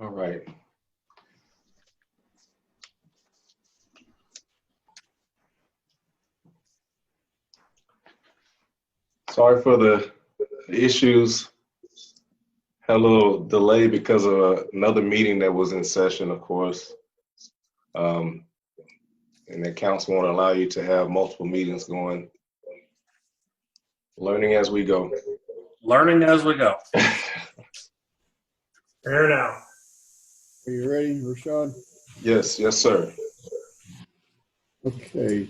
All right. Sorry for the issues. Had a little delay because of another meeting that was in session, of course. And the council won't allow you to have multiple meetings going. Learning as we go. Learning as we go. Here now. Are you ready, Rashad? Yes, sir. Okay.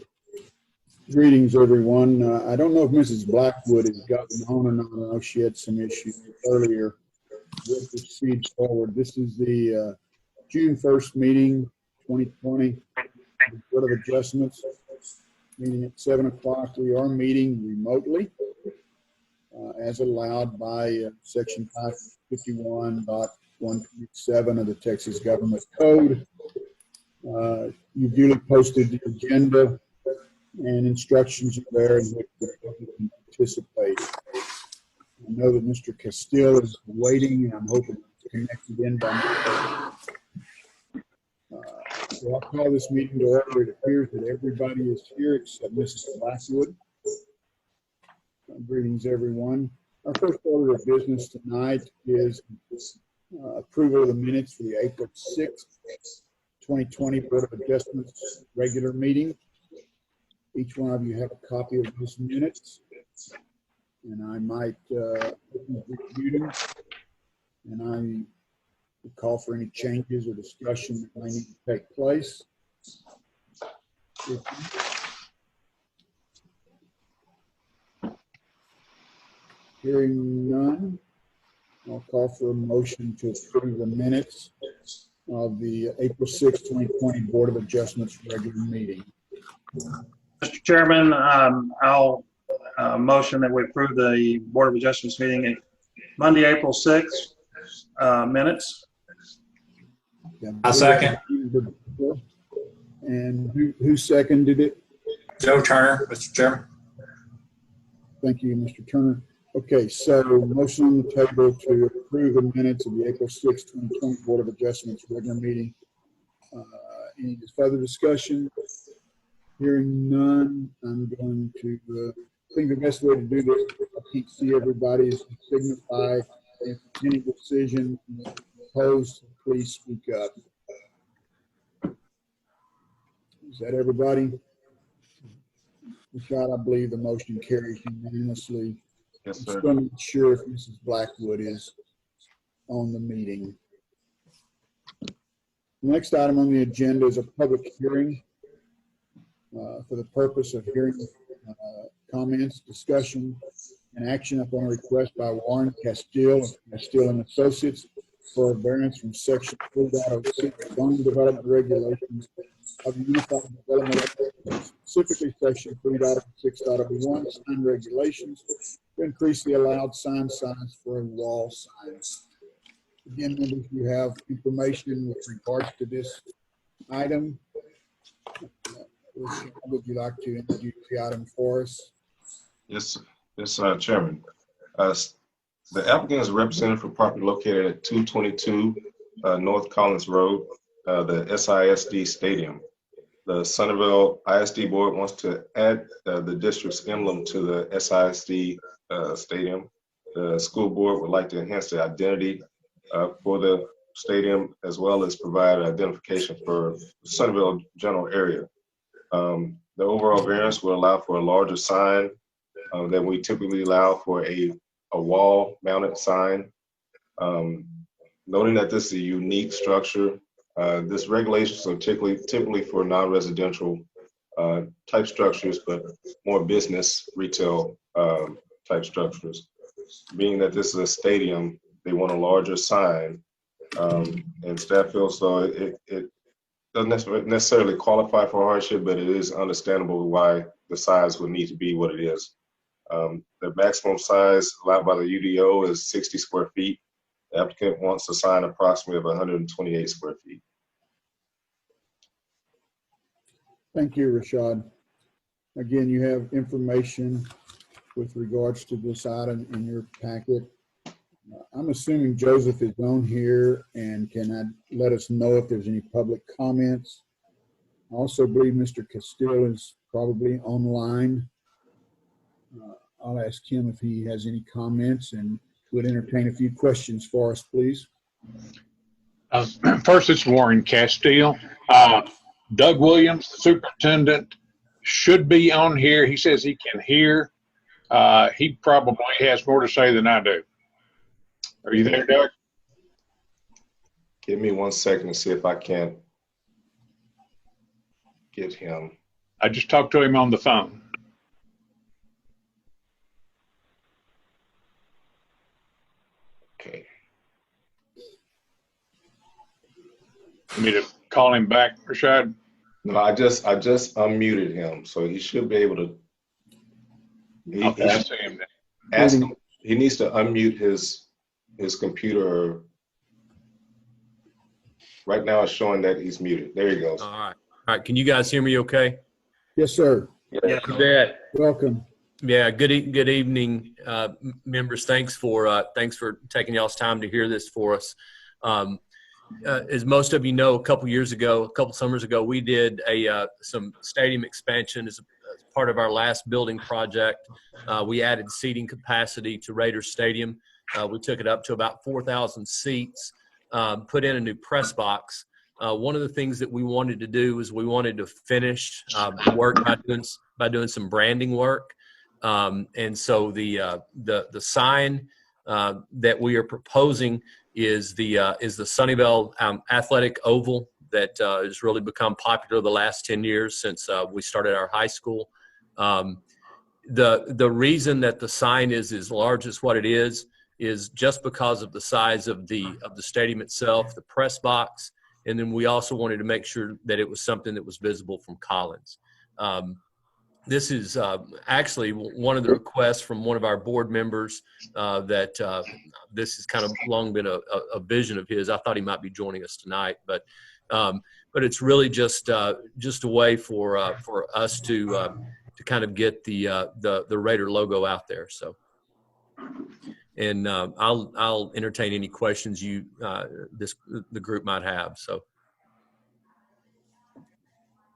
Greetings, everyone. I don't know if Mrs. Blackwood has gotten on or not. I know she had some issues earlier. We'll proceed forward. This is the June 1st meeting, 2020, Board of Adjustments, meeting at 7 o'clock. We are meeting remotely as allowed by Section 551.127 of the Texas Government Code. You duly posted the agenda and instructions are there in which you can participate. I know that Mr. Castile is waiting, and I'm hoping to connect in by now. So I'll call this meeting to order. It appears that everybody is here except Mrs. Blackwood. Greetings, everyone. Our first order of business tonight is approval of the minutes for the April 6th, 2020 Board of Adjustments regular meeting. Each one of you have a copy of those minutes, and I might review them, and I would call for any changes or discussion that may need to take place. Hearing none, I'll call for a motion to approve the minutes of the April 6, 2020 Board of Adjustments regular meeting. Mr. Chairman, I'll motion that we approve the Board of Adjustments meeting in Monday, April 6th minutes. I second. And who seconded it? Joe Turner, Mr. Chairman. Thank you, Mr. Turner. Okay, so motion on the table to approve the minutes of the April 6, 2020 Board of Adjustments regular meeting. Any further discussion? Hearing none, I'm going to think the best way to do this, I can't see everybody, is to signify if any decision opposed, please speak up. Is that everybody? Rashad, I believe the motion carries unanimously. Yes, I'm sir. still not sure if Mrs. Blackwood is on the meeting. The next item on the agenda is a public hearing for the purpose of hearing comments, discussion, and action upon a request by Warren Castile of Castile and Associates for a variance from Section 4.06 zoning development regulations of the Unified Development Act, specifically Section 3.06.01 sign regulations to increase the allowed sign size for a wall sign. Again, members, you have information with regards to this item. Would you like to introduce the item for us? Yes, Chairman. The applicant is represented for property located at 222 North Collins Road, the SISD Stadium. The Sunnyvale ISD Board wants to add the district's emblem to the SISD Stadium. The school board would like to enhance the identity for the stadium, as well as provide identification for the Sunnyvale general area. The overall variance will allow for a larger sign than we typically allow for a wall-mounted sign. Noting that this is a unique structure, this regulations are typically for non-residential type structures, but more business retail type structures. Being that this is a stadium, they want a larger sign, and staff feels so it doesn't necessarily qualify for hardship, but it is understandable why the size would need to be what it is. The maximum size allowed by the UDO is 60 square feet. The applicant wants a sign approximately of 128 square feet. Thank you, Rashad. Again, you have information with regards to this item in your packet. I'm assuming Joseph is on here and can let us know if there's any public comments. I also believe Mr. Castile is probably online. I'll ask him if he has any comments and would entertain a few questions for us, please. First, it's Warren Castile. Doug Williams, the superintendent, should be on here. He says he can hear. He probably has more to say than I do. Are you there, Doug? Give me 1 second to see if I can get him. I just talked to him on the phone. Okay. You need to call him back, Rashad? No, I just unmuted him, so he should be able to. I'll see him then. Ask him. He needs to unmute his computer. Right now it's showing that he's muted. There he goes. All right. All right. Can you guys hear me okay? Yes, sir. Yeah. You bet. Welcome. Yeah. Good evening, members. Thanks for taking y'all's time to hear this for us. As most of you know, a couple summers ago, we did some stadium expansion as part of our last building project. We added seating capacity to Raiders Stadium. We took it up to about 4,000 seats, put in a new press box. One of the things that we wanted to do is we wanted to finish work by doing some branding work. And so the sign that we are proposing is the Sunnyvale Athletic Oval that has really become popular the last 10 years since we started our high school. The reason that the sign is as large as what it is just because of the size of the stadium itself, the press box, and then we also wanted to make sure that it was something that was visible from Collins. This is actually one of the requests from one of our board members that this has kind of long been a vision of his. I thought he might be joining us tonight, but it's really just a way for us to kind of get the Raider logo out there. So, and I'll entertain any questions the group might have. So.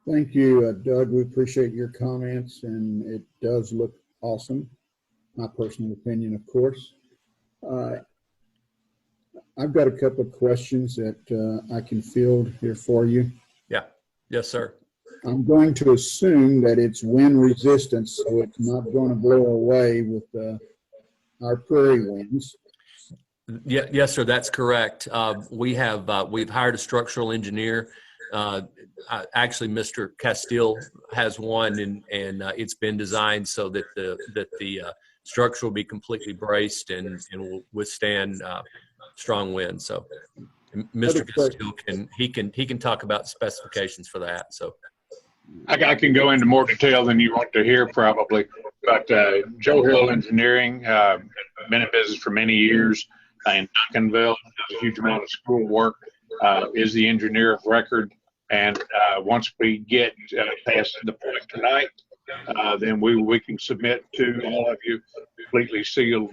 Thank you, Doug. We appreciate your comments, and it does look awesome. My personal opinion, of course. I've got a couple of questions that I can field here for you. Yeah. Yes, sir. I'm going to assume that it's wind resistant, so it's not going to blow away with our prairie winds. Yeah, yes, sir. That's correct. We've hired a structural engineer. Actually, Mr. Castile has one, and it's been designed so that the structure will be completely braced and will withstand strong wind. So, Mr. Castile can talk about specifications for that. So, I can go into more detail than you want to hear, probably. But Joe Hill Engineering, been in business for many years in Duncanville, does a huge amount of school work, is the engineer of record. And once we get past the point tonight, then we can submit to all of you completely sealed,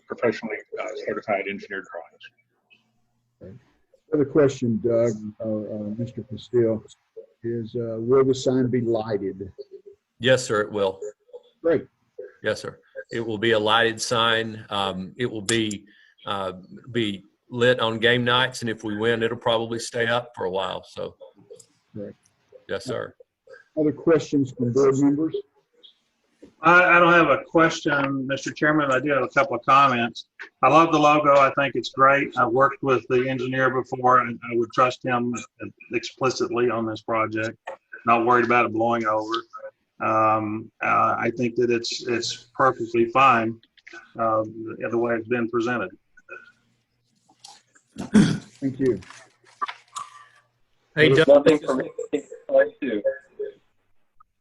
professionally certified engineer drawings. Other question, Doug, or Mr. Castile, is will the sign be lighted? Yes, sir, it will. Great. Yes, sir. It will be a lighted sign. It will be lit on game nights, and if we win, it'll probably stay up for a while. So, Correct. yes, sir. Other questions from board members? I don't have a question, Mr. Chairman. I do have a couple of comments. I love the logo. I think it's great. I've worked with the engineer before, and I would trust him explicitly on this project. Not worried about it blowing over. I think that it's perfectly fine the way it's been presented. Thank you. Hey, Doug. Nothing for me.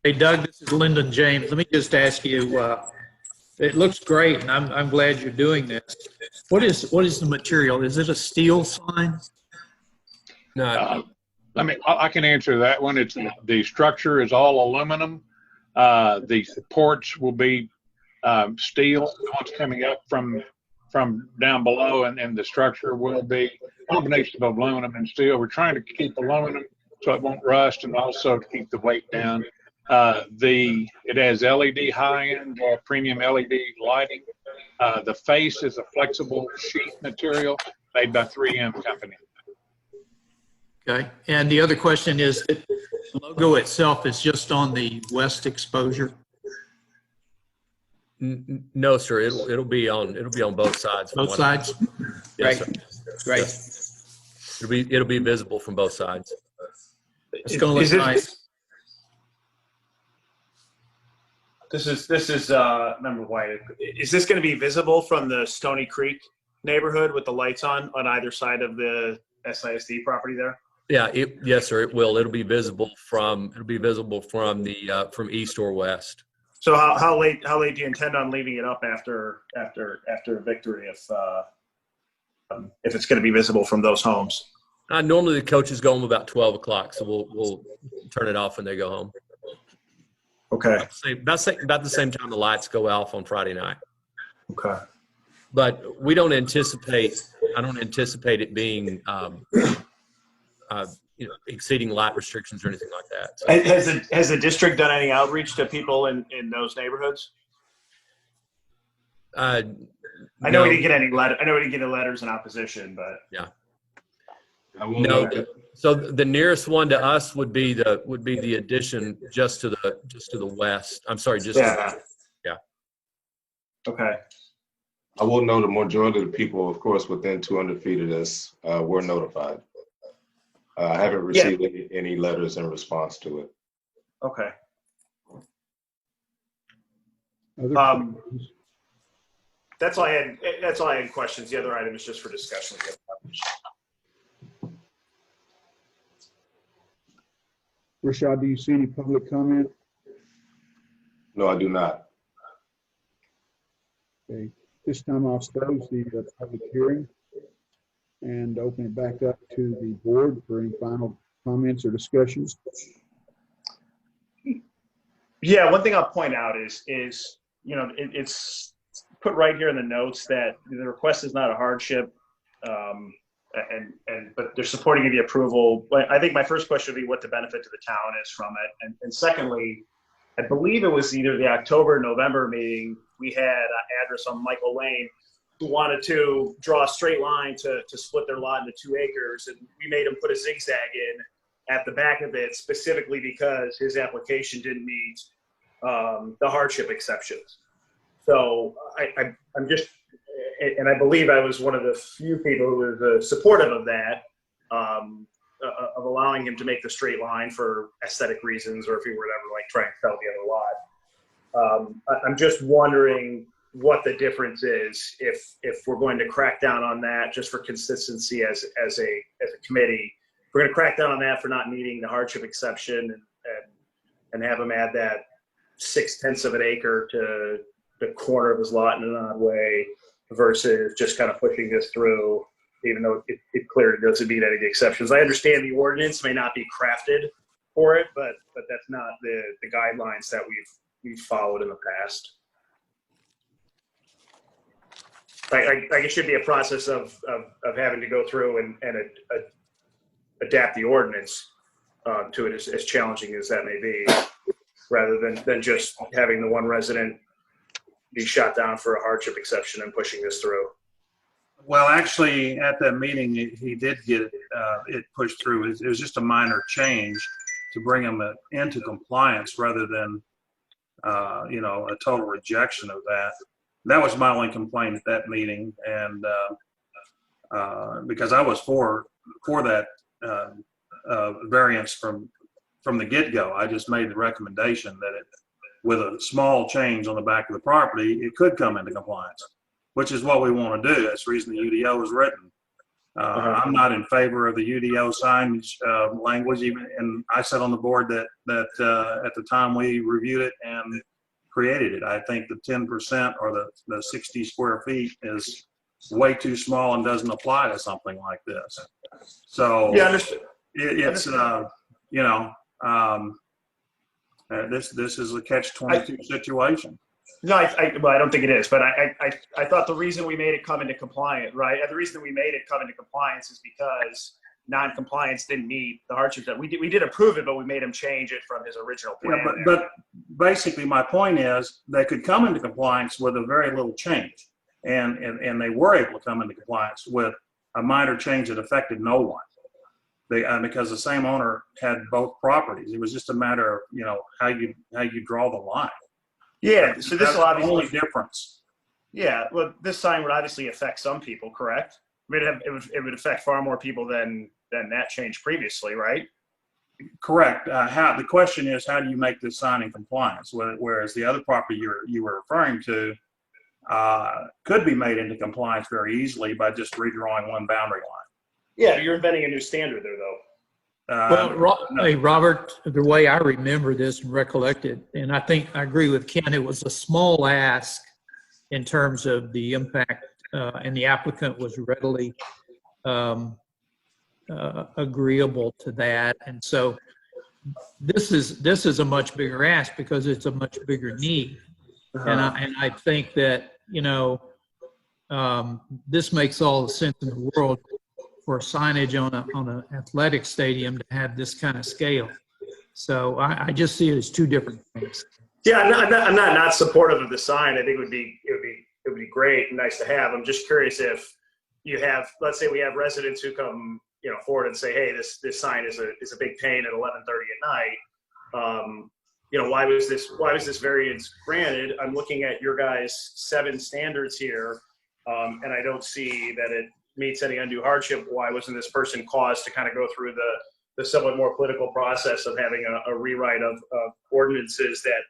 Hey, Doug, this is Lyndon James. Let me just ask you, it looks great, and I'm glad you're doing this. What is the material? Is it a steel sign? No, I can answer that one. The structure is all aluminum. The supports will be steel. The ones coming up from down below, and the structure will be a combination of aluminum and steel. We're trying to keep aluminum so it won't rust, and also to keep the weight down. It has LED high-end premium LED lighting. The face is a flexible sheet material made by 3M company. Okay. And the other question is, the logo itself is just on the west exposure? no, sir. It'll be on both sides. Both sides? Yes, Great. sir. Great. Yes. It'll be visible from both sides. It's going to look nice. This is Member White. Is this going to be visible from the Stony Creek neighborhood with the lights on either side of the SISD property there? Yeah. Yes, sir. It will. It'll be visible from the from east or west. So how late do you intend on leaving it up after victory if it's going to be visible from those homes? Normally the coaches go home about 12 o'clock, so we'll turn it off when they go home. Okay. About the same time the lights go off on Friday night. Okay. But I don't anticipate it being, exceeding light restrictions or anything like that. So. Has the district done any outreach to people in those neighborhoods? I know no. we didn't get any letters in opposition, but Yeah. No. So the nearest one to us would be the addition just to the west. I'm sorry, just yeah. Yeah. Okay. I will know the majority of the people, of course, within 200 feet of this were notified. I haven't received any letters in response to it. Okay. Other questions? That's all I had questions. The other item is just for discussion. Rashad, do you see any public comment? No, I do not. Okay. This time I'll close the public hearing and open it back up to the board for any final comments or discussions. Yeah, one thing I'll point out is it's put right here in the notes that the request is not a hardship, but they're supporting the approval. But I think my first question would be what the benefit to the town is from it, and secondly, I believe it was either the October or November meeting, we had an address on Michael Lane who wanted to draw a straight line to split their lot into 2 acres, and we made him put a zigzag in at the back of it specifically because his application didn't meet the hardship exceptions. So I'm just, and I believe I was one of the few people who was supportive of that, of allowing him to make the straight line for aesthetic reasons, or if he were to ever try and sell the other lot. I'm just wondering what the difference is if we're going to crack down on that just for consistency as a committee. If we're going to crack down on that for not meeting the hardship exception and have him add that 0.6 of an acre to the corner of his lot in an odd way versus just kind of pushing this through, even though it clearly doesn't meet any of the exceptions. I understand the ordinance may not be crafted for it, but that's not the guidelines that we've followed in the past. Like it should be a process of having to go through and adapt the ordinance to it, as challenging as that may be, rather than just having the one resident be shot down for a hardship exception and pushing this through. Well, actually, at that meeting, he did get it pushed through. It was just a minor change to bring him into compliance rather than, a total rejection of that. That was my only complaint at that meeting, and because I was for that variance from the get-go. I just made the recommendation that with a small change on the back of the property, it could come into compliance, which is what we want to do. That's the reason the UDO was written. I'm not in favor of the UDO signage language, and I sat on the board that at the time we reviewed it and created it. I think the 10% or the 60 square feet is way too small and doesn't apply to something like this. So Yeah, understood. it's this is a catch-22 situation. No, well, I don't think it is, but I thought the reason we made it come into compliance, right? The reason we made it come into compliance is because non-compliance didn't meet the hardship that we did approve it, but we made him change it from his original plan. Yeah, but basically my point is they could come into compliance with a very little change, and they were able to come into compliance with a minor change that affected no one. Because the same owner had both properties. It was just a matter of how you draw the line. Yeah, so this That's will obviously the only difference. Yeah, well, this sign would obviously affect some people, correct? I mean, it would affect far more people than that change previously, right? Correct. The question is, how do you make this sign in compliance? Whereas the other property you were referring to could be made into compliance very easily by just redrawing one boundary line. Yeah, you're inventing a new standard there, though. Hey, Robert, the way I remember this and recollect it, and I think I agree with Ken, it was a small ask in terms of the impact, and the applicant was readily agreeable to that. And so this is a much bigger ask because it's a much bigger need. And I think that, this makes all the sense in the world for signage on an athletic stadium to have this kind of scale. So I just see it as two different things. Yeah, I'm not supportive of the sign. I think it would be great and nice to have. I'm just curious if you have, let's say we have residents who come forward and say, hey, this sign is a big pain at 11:30 at night. Why was this variance granted? I'm looking at your guys' 7 standards here, and I don't see that it meets any undue hardship. Why wasn't this person caused to kind of go through the somewhat more political process of having a rewrite of ordinances that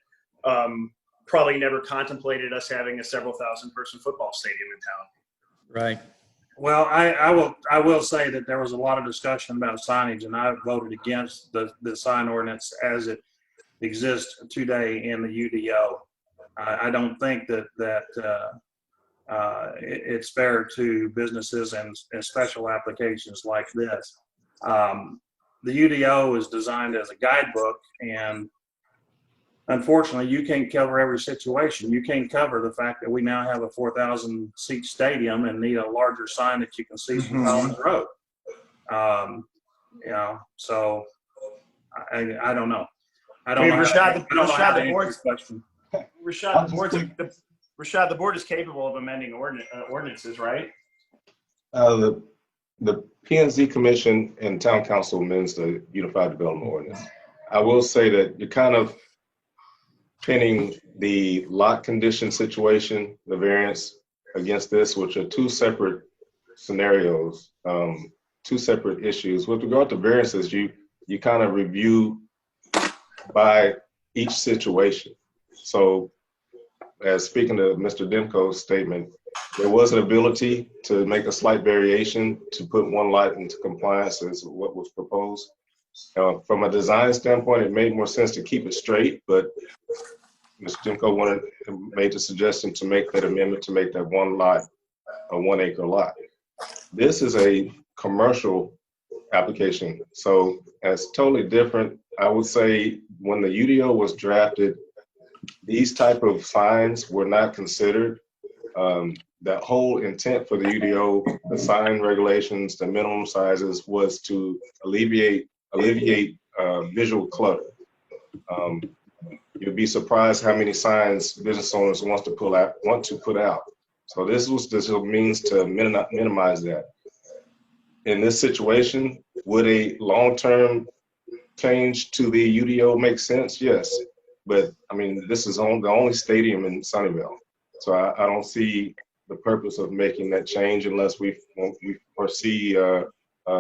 probably never contemplated us having a several thousand person football stadium in town? Right. Well, I will say that there was a lot of discussion about signage, and I voted against the sign ordinance as it exists today in the UDO. I don't think that it's fair to businesses and special applications like this. The UDO is designed as a guidebook, and unfortunately, you can't cover every situation. You can't cover the fact that we now have a 4,000 seat stadium and need a larger sign that you can see from Collins Road. So I don't know. I don't know. Rashad, Rashad, the board is capable of amending ordinances, right? The P&Z Commission and Town Council amends the Unified Development Ordinance. I will say that you're kind of pinning the lot condition situation, the variance against this, which are 2 separate scenarios, 2 separate issues. With regard to variances, you kind of review by each situation. So as speaking to Mr. Demko's statement, there was an ability to make a slight variation to put one lot into compliance as what was proposed. From a design standpoint, it made more sense to keep it straight, but Mr. Demko made the suggestion to make that amendment to make that one lot a 1 acre lot. This is a commercial application, so it's totally different. I would say when the UDO was drafted, these type of signs were not considered. That whole intent for the UDO, the sign regulations, the minimum sizes, was to alleviate visual clutter. You'd be surprised how many signs business owners want to put out. So this was a means to minimize that. In this situation, would a long-term change to the UDO make sense? Yes, but I mean, this is the only stadium in Sunnyvale, so I don't see the purpose of making that change unless we foresee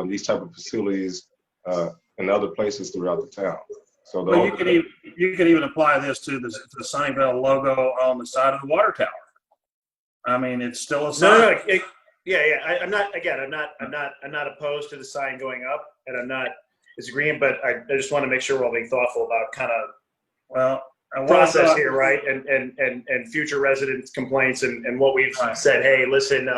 these type of facilities in other places throughout the town. So Well, you could even apply this to the Sunnyvale logo on the side of the water tower. I mean, it's still a sign. I'm not opposed to the sign going up, and I'm not disagreeing, but I just want to make sure we're all being thoughtful about kind of process here, right? And future residents' complaints and what we've said. Hey, listen,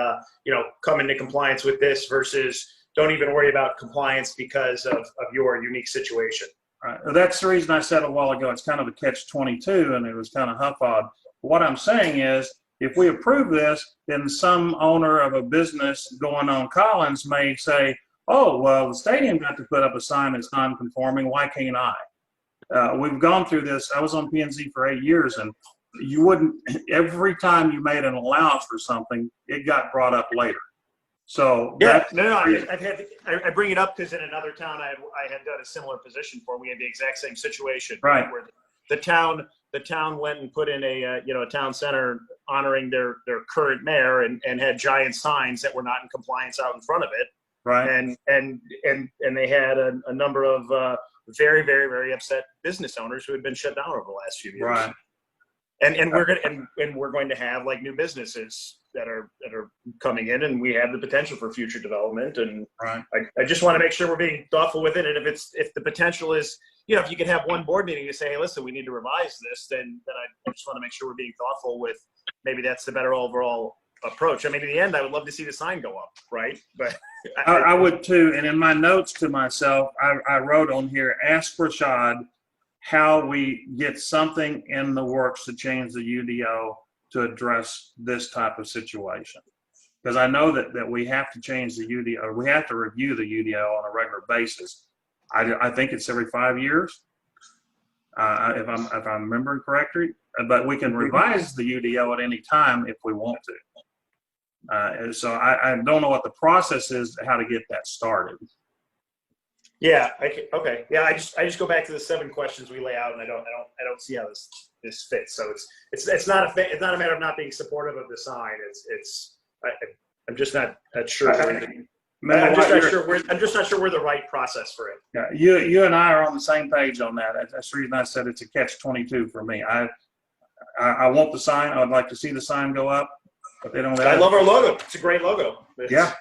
come into compliance with this versus don't even worry about compliance because of your unique situation. Right. Well, that's the reason I said a while ago, it's kind of a catch-22, and it was kind of huffawed. What I'm saying is, if we approve this, then some owner of a business going on Collins may say, oh, well, the stadium got to put up a sign that's non-conforming. Why can't I? We've gone through this. I was on P&Z for 8 years, and you wouldn't, every time you made an allowance for something, it got brought up later. So I bring it up because in another town I had done a similar position for. We had the exact same situation, right? Where the town went and put in a town center honoring their current mayor and had giant signs that were not in compliance out in front of it, right? And they had a number of very, very, very upset business owners who had been shut down over the last few years, right? And we're going to have like new businesses that are coming in, and we have the potential for future development. And right. I just want to make sure we're being thoughtful with it. And if the potential is, if you could have one board meeting to say, hey, listen, we need to revise this, then I just want to make sure we're being thoughtful with maybe that's the better overall approach. I mean, in the end, I would love to see the sign go up, right? But I would too. And in my notes to myself, I wrote on here, ask Rashad how we get something in the works to change the UDO to address this type of situation. Because I know that we have to change the UDO, or we have to review the UDO on a regular basis. I think it's every 5 years, if I'm remembering correctly. But we can revise the UDO at any time if we want to. So I don't know what the process is, how to get that started. Yeah. Okay. Yeah. I just go back to the 7 questions we lay out, and I don't see how this fits. So it's not a matter of not being supportive of the sign. I'm just not sure. I'm just not sure we're the right process for it. Yeah, you and I are on the same page on that. That's the reason I said it's a catch-22 for me. I want the sign. I would like to see the sign go up, but they don't. I love our logo. It's a great logo. Yeah.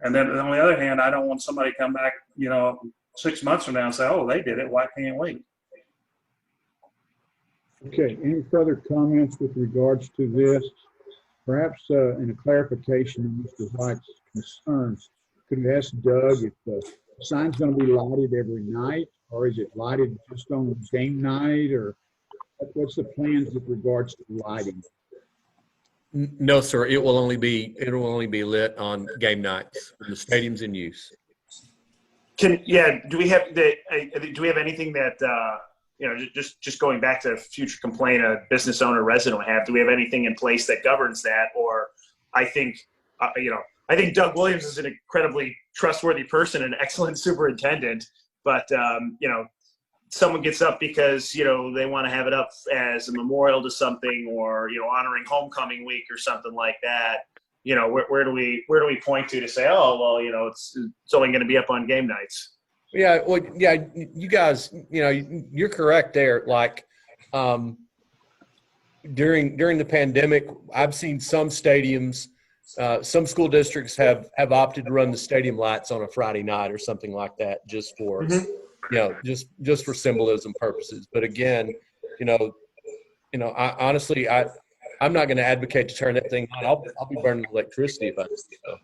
And then on the other hand, I don't want somebody to come back, 6 months from now and say, oh, they did it. Why can't we? Okay, any further comments with regards to this? Perhaps in a clarification of Mr. White's concerns, could you ask Doug if the sign's going to be lighted every night, or is it lighted just on game night, or what's the plans with regards to lighting? No, sir. It will only be lit on game nights when the stadium's in use. Do we have anything that just going back to future complaint a business owner resident would have? Do we have anything in place that governs that? Or I think Doug Williams is an incredibly trustworthy person, an excellent superintendent, but someone gets up because they want to have it up as a memorial to something, or honoring homecoming week or something like that. Where do we point to say, oh well, it's only going to be up on game nights? Yeah, well, yeah, you guys, you're correct there. Like during the pandemic, I've seen some stadiums, some school districts have opted to run the stadium lights on a Friday night or something like that, just for just for symbolism purposes. But again, I honestly, I'm not going to advocate to turn that thing on. I'll be burning electricity if I do so.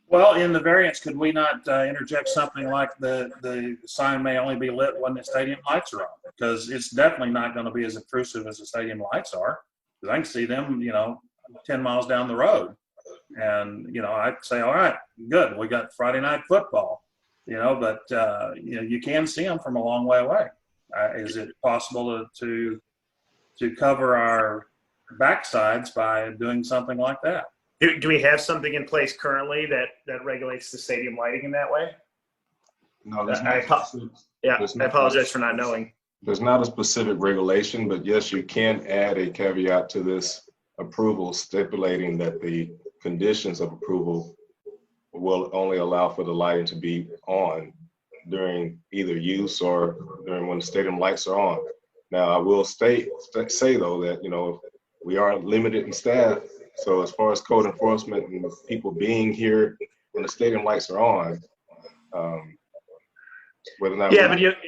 Well, in the variance, could we not interject something like the sign may only be lit when the stadium lights are on? Because it's definitely not going to be as intrusive as the stadium lights are. Because I can see them, 10 miles down the road. And, I'd say, all right, good. We got Friday night football, but, you can see them from a long way away. Is it possible to cover our backsides by doing something like that? Do we have something in place currently that regulates the stadium lighting in that way? No, there's I apologize for not knowing. There's not a specific regulation, but yes, you can add a caveat to this approval stipulating that the conditions of approval will only allow for the lighting to be on during either use or during when the stadium lights are on. Now, I will say though that, we are limited in staff. So as far as code enforcement and people being here when the stadium lights are on, whether or not we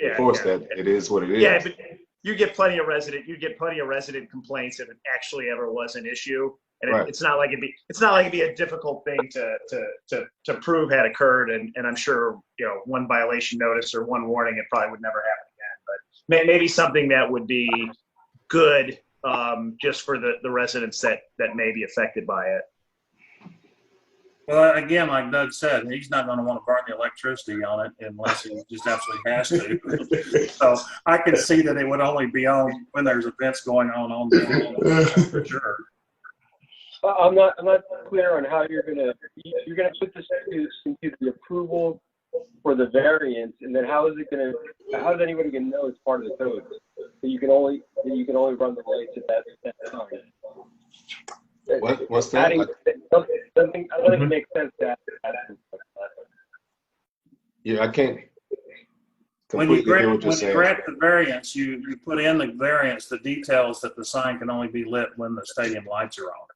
enforce that, it is what it is. Yeah, but you get plenty of resident complaints if it actually ever was an issue, and Right. it's not like it'd be a difficult thing to prove had occurred, and I'm sure one violation notice or one warning, it probably would never happen again. But maybe something that would be good. Just for the residents that may be affected by it. Well, again, like Doug said, he's not going to want to burn the electricity on it unless he just absolutely has to. So I can see that it would only be on when there's events going on the field, for sure. I'm not clear on how you're gonna put this into the approval for the variance, and then how is anybody gonna know it's part of the code that you can only run the lights at that time? What's that? I don't think it makes sense to add Yeah, I can't When you completely hear what grant you're saying. the variance, you put in the variance, the details that the sign can only be lit when the stadium lights are on.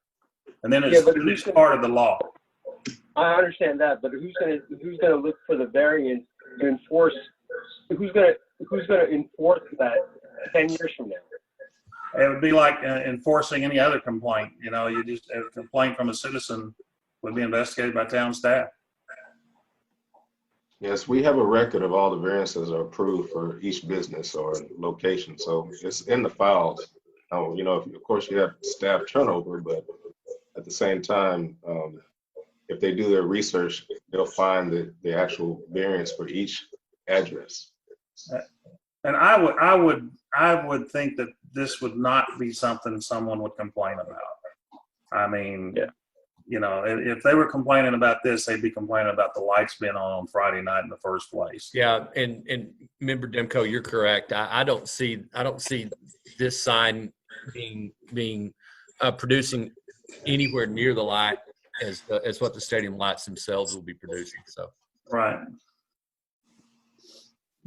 And then it's part of the law. I understand that, but who's gonna look for the variance to enforce? Who's gonna enforce that 10 years from now? It would be like enforcing any other complaint. You just a complaint from a citizen would be investigated by town staff. Yes, we have a record of all the variances are approved for each business or location, so it's in the files. Of course you have staff turnover, but at the same time, if they do their research, they'll find the actual variance for each address. And I would think that this would not be something someone would complain about. I mean, if they were complaining about this, they'd be complaining about the lights being on Friday night in the first place. Yeah, and Member Demko, you're correct. I don't see this sign being producing anywhere near the light as what the stadium lights themselves will be producing. So Right.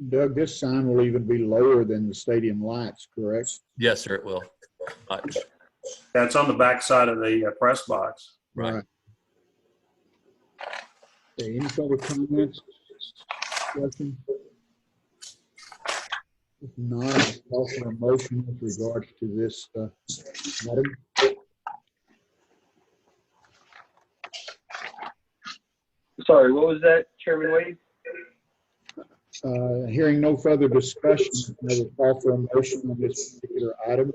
Doug, this sign will even be lower than the stadium lights, correct? yes, sir, it will. Much. That's on the back side of the press box. Right. Okay, any further comments? Discussion? If not, I'll call for a motion with regards to this item. Sorry, what was that, Chairman Wade? Hearing no further discussion, I will call for a motion on this particular item.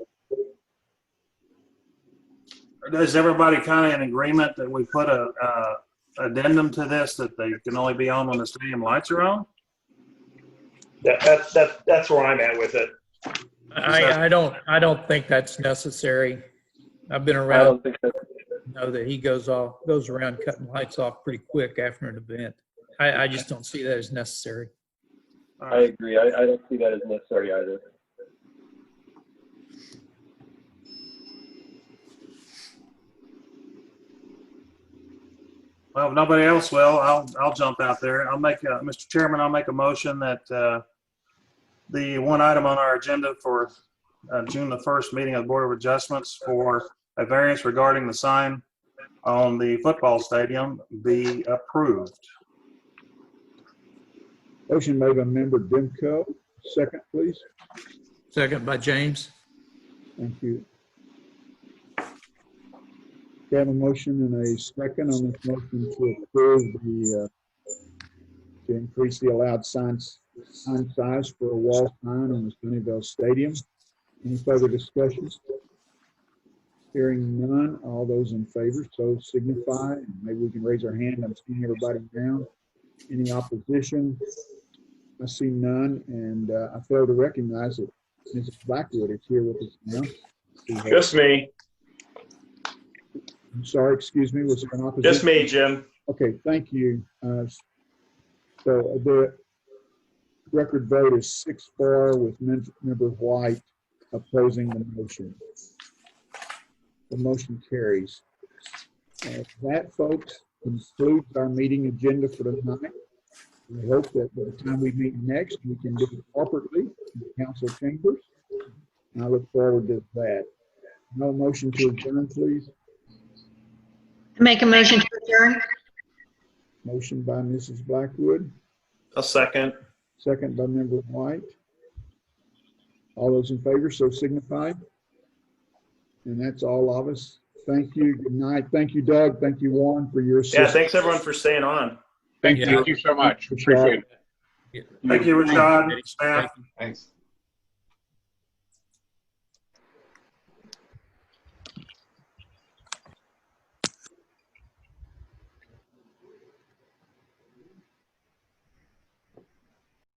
Is everybody kind of in agreement that we put a addendum to this that they can only be on when the stadium lights are on? That's where I'm at with it. I don't think that's necessary. I've been I around, don't think that. know that he goes around cutting lights off pretty quick after an event. I just don't see that as necessary. I agree. I don't see that as necessary either. Well, if nobody else will, I'll jump out there. Mr. Chairman, I'll make a motion that the one item on our agenda for June the 1st meeting of the Board of Adjustments for a variance regarding the sign on the football stadium be approved. Motion made by Member Demko. Second, please. Second by James. Thank you. We have a motion and a second on this motion to approve to increase the allowed sign size for a wall sign on the Sunnyvale Stadium. Any further discussion? Hearing none, all those in favor, so signify. Maybe we can raise our hand. I'm seeing everybody now. Any opposition? I see none, and I fail to recognize that Mrs. Blackwood is here with us now. Just me. I'm sorry, excuse me, was there an opposition? Just me, Jim. Okay, thank you. So the record vote is 6-4 with Member White opposing the motion. The motion carries. That, folks, concludes our meeting agenda for tonight. We hope that by the time we meet next, we can do it corporately in the council chambers. And I look forward to that. No motion to adjourn, please. Make a motion to adjourn. Motion by Mrs. Blackwood, A second. second by Member White. All those in favor, so signify. And that's all of us. Thank you. Good night. Thank you, Doug. Thank you, Warren, for your Yeah, assistance. thanks everyone for staying on. Thank you so much. Appreciate it. Thank you, Rashad, staff. Thanks.